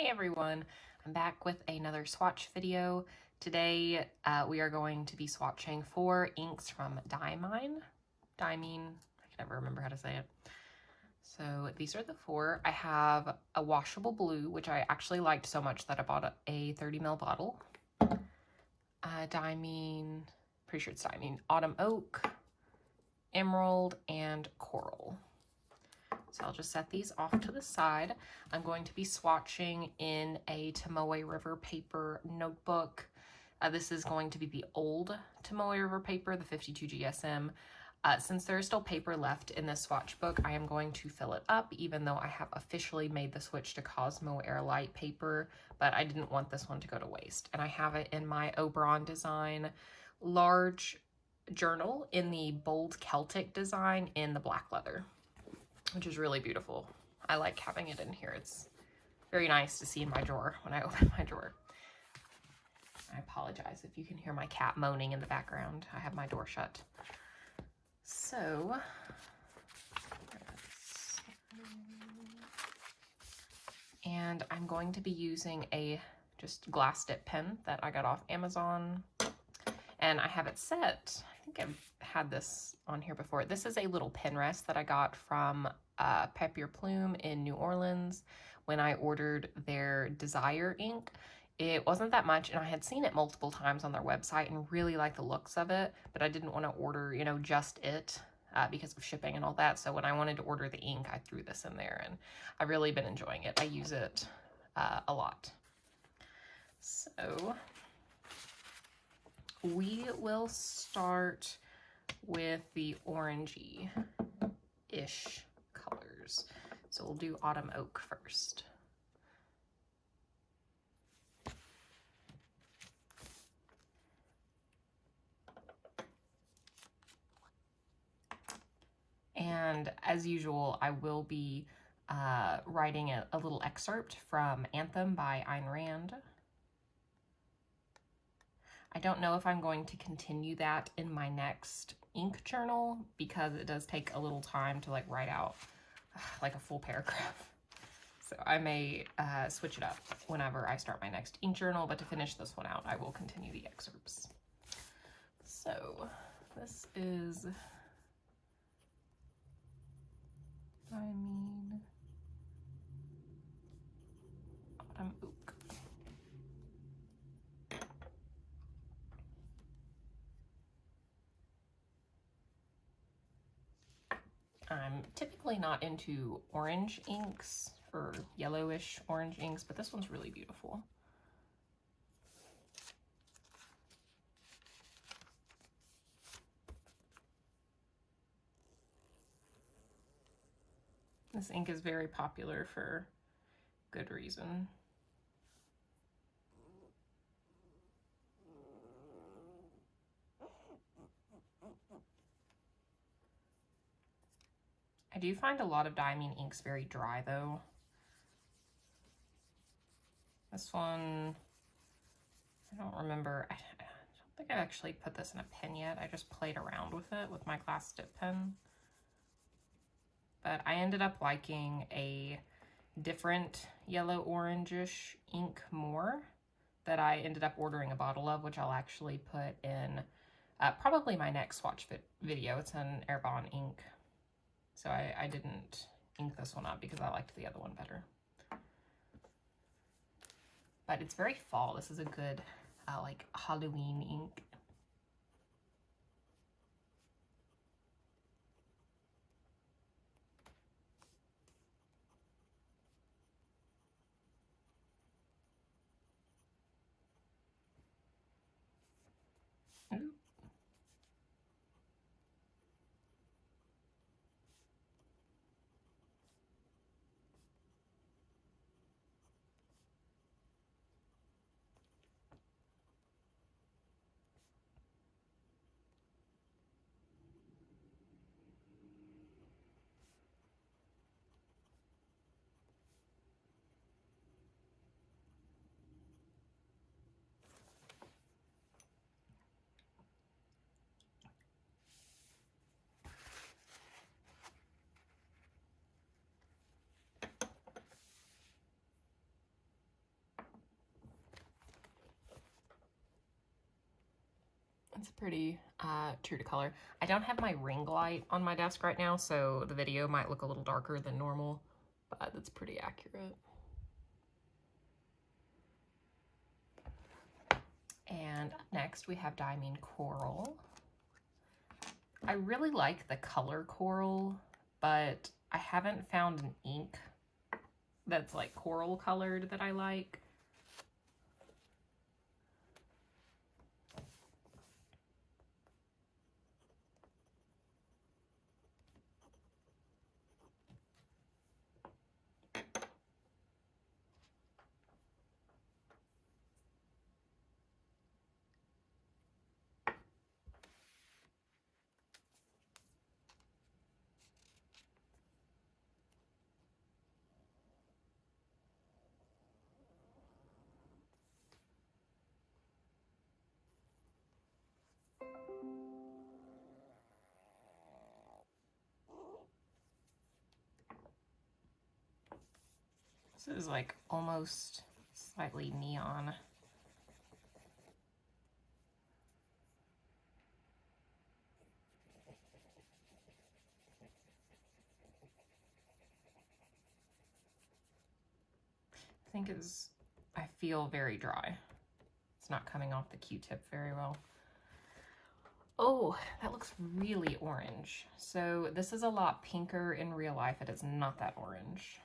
Hey everyone, I'm back with another swatch video. Today we are going to be swatching 4 inks from Diamine. I can never remember how to say it. So these are the 4. I have a washable blue, which I actually liked so much that I bought a 30ml bottle. Diamine, pretty sure it's Diamine Autumn Oak, Emerald, and Coral. So I'll just set these off to the side. I'm going to be swatching in a Tomoe River paper notebook. This is going to be the old Tomoe River paper, the 52 GSM. Since there is still paper left in this swatch book, I am going to fill it up, even though I have officially made the switch to Cosmo Airlight paper, but I didn't want this one to go to waste. And I have it in my Oberon design large journal in the bold Celtic design in the black leather, which is really beautiful. I like having it in here. It's very nice to see in my drawer when I open my drawer. I apologize if you can hear my cat moaning in the background. I have my door shut. So, and I'm going to be using a just glass dip pen that I got off Amazon. And I have it set. I think I've had this on here before. This is a little pen rest that I got from Papier Plume in New Orleans when I ordered their Desire ink. It wasn't that much, and I had seen it multiple times on their website and really liked the looks of it, but I didn't want to order, you know, just it because of shipping and all that. So when I wanted to order the ink, I threw this in there, and I've really been enjoying it. I use it a lot. So we will start with the orangey-ish colors. So we'll do Autumn Oak first. And as usual, I will be writing a little excerpt from Anthem by Ayn Rand. I don't know if I'm going to continue that in my next ink journal because it does take a little time to like write out like a full paragraph. So I may switch it up whenever I start my next ink journal, but to finish this one out, I will continue the excerpts. So this is Diamine Autumn Oak. I'm typically not into orange inks or yellowish orange inks, but this one's really beautiful. This ink is very popular for good reason. I do find a lot of Diamine inks very dry though. This one, I don't remember, I don't think I actually put this in a pen yet. I just played around with it with my glass dip pen. But I ended up liking a different yellow orangish ink more that I ended up ordering a bottle of, which I'll actually put in probably my next swatch video. It's an Erbon ink. So I didn't ink this one up because I liked the other one better. But it's very fall. This is a good like Halloween ink. Ooh. It's pretty true to color. I don't have my ring light on my desk right now, so the video might look a little darker than normal, but it's pretty accurate. And up next we have Diamine Coral. I really like the color coral, but I haven't found an ink that's like coral colored that I like. This is like almost slightly neon. I feel very dry. It's not coming off the Q-tip very well. Oh, that looks really orange. So this is a lot pinker in real life. It is not that orange.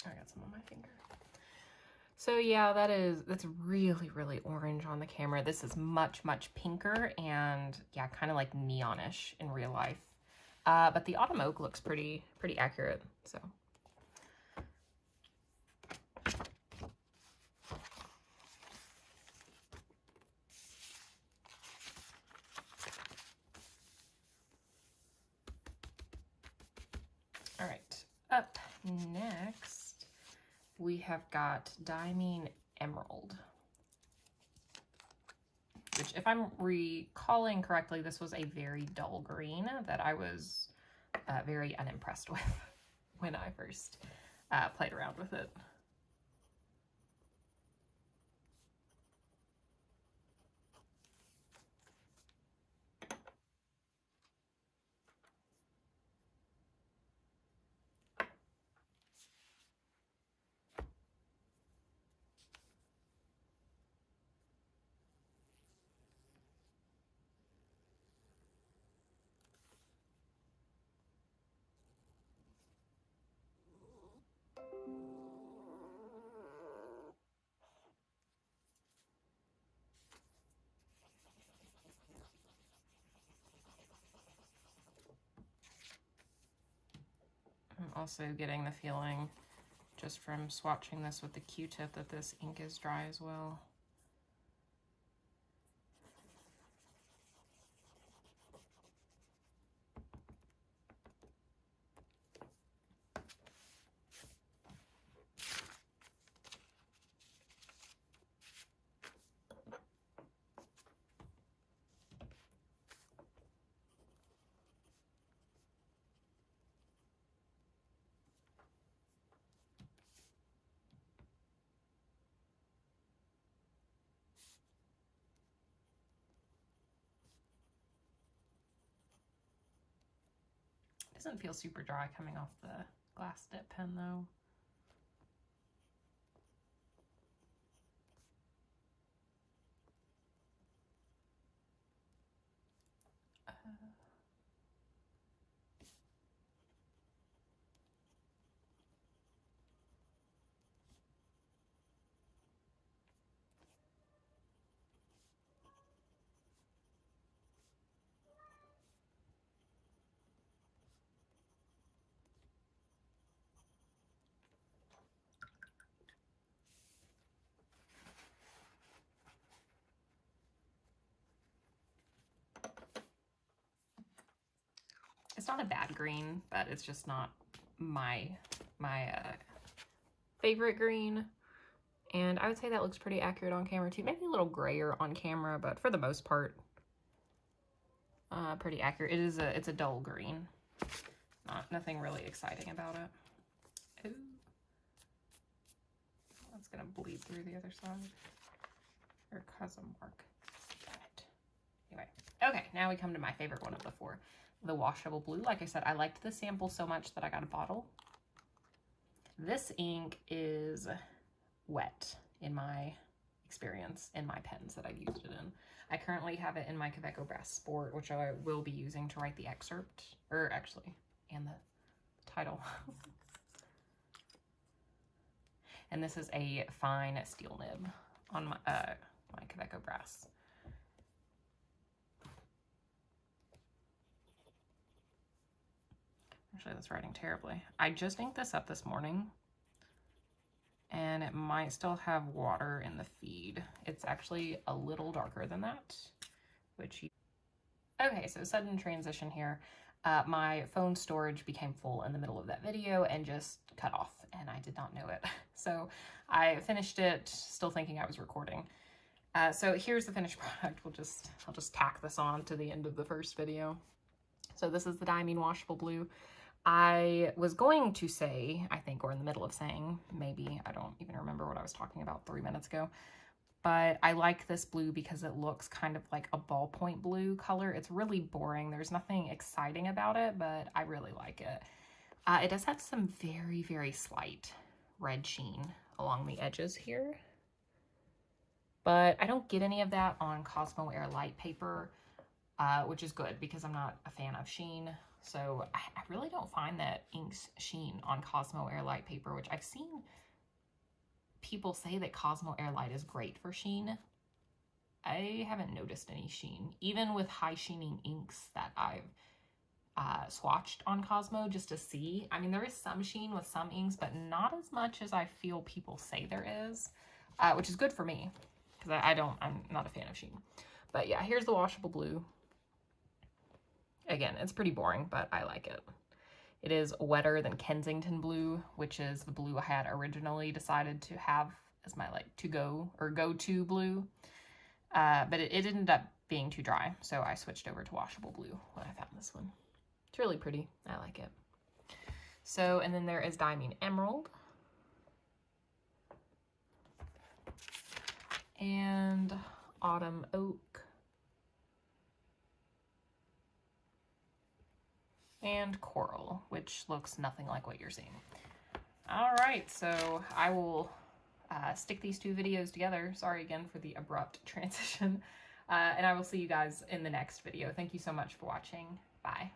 I got some on my finger. So yeah, that's really, really orange on the camera. This is much, much pinker and yeah, kind of like neonish in real life. But the Autumn Oak looks pretty accurate, so. All right, up next, we have got Diamine Emerald, which if I'm recalling correctly, this was a very dull green that I was very unimpressed with when I first played around with it. I'm also getting the feeling, just from swatching this with the Q-tip, that this ink is dry as well. Doesn't feel super dry coming off the glass dip pen though. It's not a bad green, but it's just not my favorite green. And I would say that looks pretty accurate on camera too. Maybe a little grayer on camera, but for the most part, pretty accurate. It's a dull green. Nothing really exciting about it. Ooh. That's gonna bleed through the other side. Or cause a mark. Damn it. Anyway, okay, now we come to my favorite one of the four, the washable blue. Like I said, I liked the sample so much that I got a bottle. This ink is wet in my experience in my pens that I've used it in. I currently have it in my Kaweco Brass Sport, which I will be using to write the excerpt, or actually, and the title. And this is a fine steel nib on my my Kaweco Brass. Actually, that's writing terribly. I just inked this up this morning, and it might still have water in the feed. It's actually a little darker than that, which you... Okay, so sudden transition here. My phone storage became full in the middle of that video and just cut off, and I did not know it. So I finished it, still thinking I was recording. So here's the finished product. I'll just tack this on to the end of the first video. So this is the Diamine Washable Blue. I was going to say, I think, or in the middle of saying, maybe, I don't even remember what I was talking about 3 minutes ago, but I like this blue because it looks kind of like a ballpoint blue color. It's really boring. There's nothing exciting about it, but I really like it. It does have some very, very slight red sheen along the edges here, but I don't get any of that on Cosmo Air Light paper, which is good because I'm not a fan of sheen. So I really don't find that inks sheen on Cosmo Air Light paper, which I've seen people say that Cosmo Air Light is great for sheen. I haven't noticed any sheen, even with high sheening inks that I've swatched on Cosmo just to see. I mean, there is some sheen with some inks, but not as much as I feel people say there is, which is good for me because I'm not a fan of sheen. But yeah, here's the washable blue. Again, it's pretty boring, but I like it. It is wetter than Kensington blue, which is the blue I had originally decided to have as my like go-to blue. But it ended up being too dry, so I switched over to washable blue when I found this one. It's really pretty. I like it. So, and then there is Diamine Emerald. And Autumn Oak. And Coral, which looks nothing like what you're seeing. All right, so I will stick these two videos together. Sorry again for the abrupt transition. And I will see you guys in the next video. Thank you so much for watching. Bye.